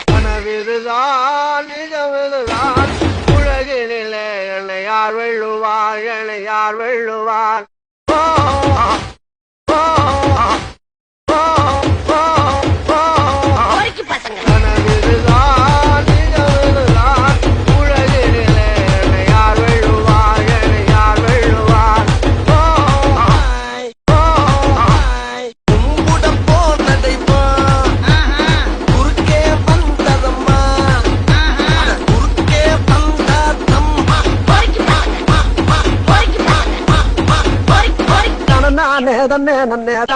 கனவிதுதான் நிஜமிதுதான் உலகினிலே என்னை யார் வெல்லுவார் என்னை யார் வெல்லுவார் கனவிதுதான் நிஜமிதுதான் உலகினிலே என்னை யார் வெல்லுவார் என்னை யார் வெல்லுவார் கும்பிடம் போனதைமா குறுக்கே வந்ததம்மா குறுக்கே வந்ததம்மா நானே தன்னே நன்னே